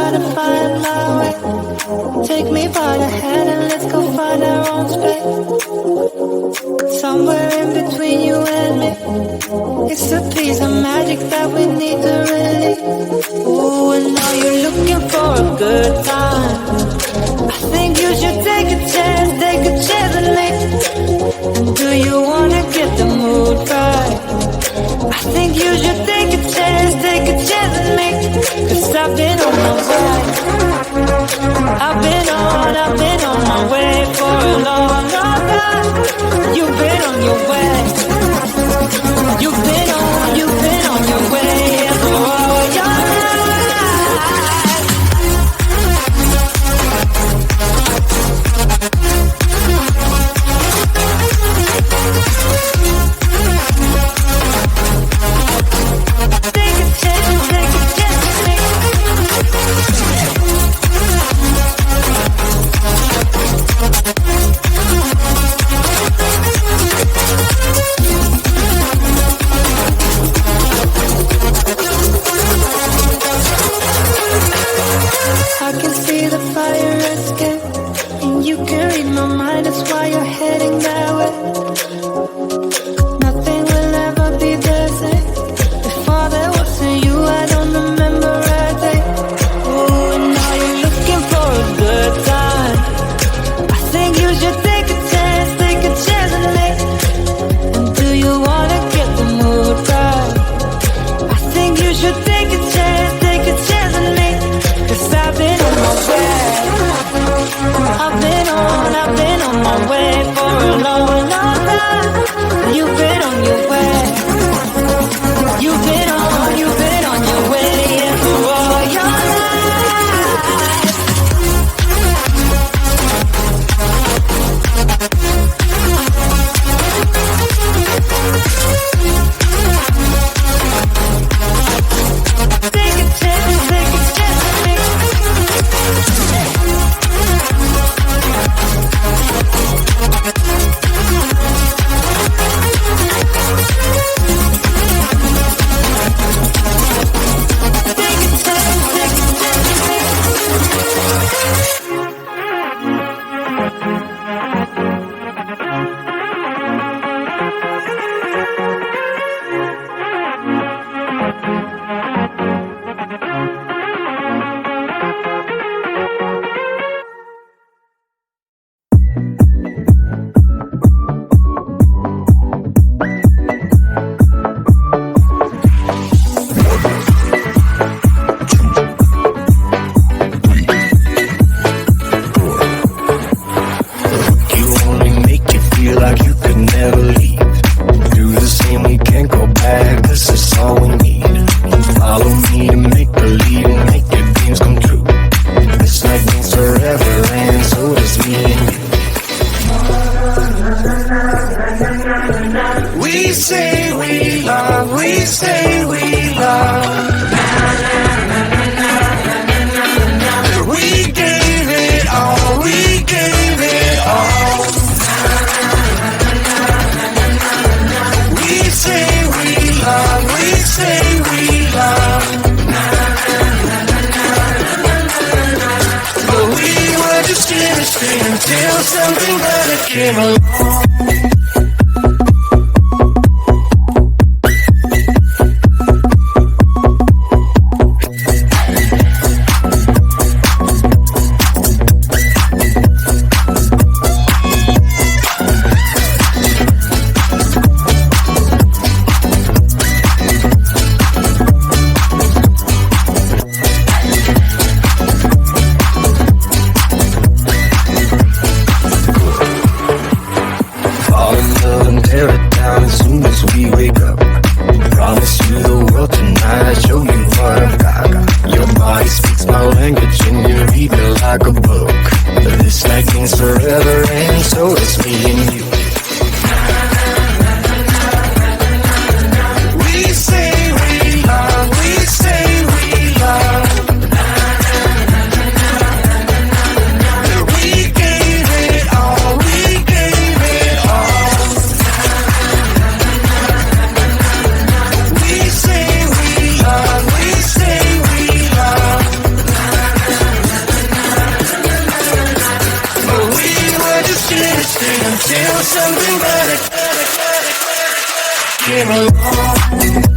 try to find my way. Take me by the hand and let's go find our own space. Somewhere in between you and me. It's a piece of magic that we need to release. Ooh, and now you're looking for a good time. I think you should take a chance and me. And do you wanna get the mood right? I think you should take a chance and me. 'Cause I've been on my way. I've been on my way for a long, long time. You've been on your way. You've been on your way for all your life. Take a chance, I can see the fire escape, and you can read my mind, that's why you're heading that way. Nothing will ever be the same. Before there wasn't you, I don't remember a day. Oh, and now you're looking for a good time. I think you should take a chance and me. And do you wanna get the mood right? I think you should take a chance and me. 'Cause I've been on my way. I've been on my way for a long, long time. You've been on your way. You've been on your way, yeah, for all your life. Take a chance with me. Until something better came along. something better. Came along.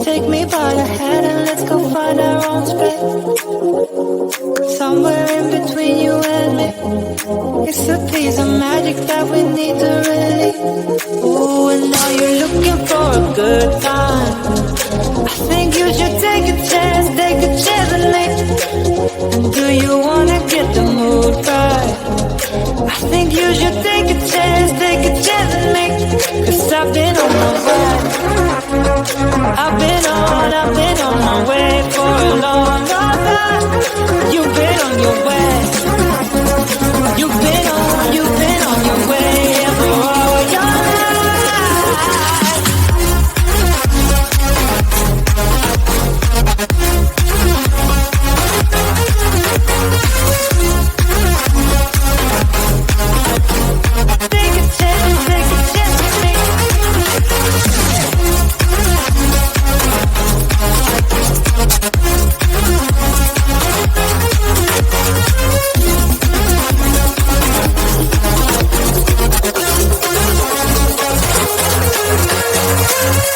Take me by the hand and let's go find our own space. Somewhere in between you and me, it's a piece of magic that we need to release. Ooh, and now you're looking for a good time. I think you should take a chance with me. And do you wanna get the mood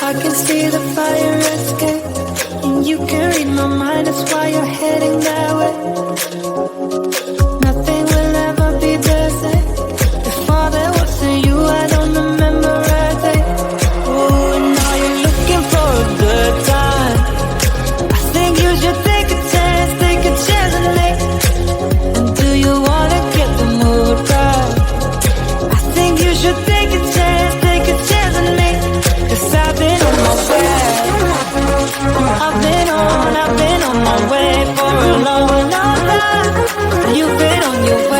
I can see the fire escape, and you can read my mind, that's why you're heading that way. Nothing will ever be the same. Before there wasn't you, I don't remember a day. Oh, and now you're looking for a good time. I think you should take a chance on me. And do you wanna get the mood right? I think you should take a chance on me. 'Cause I've been on my way. I've been on my way for a long time. You've been on your way.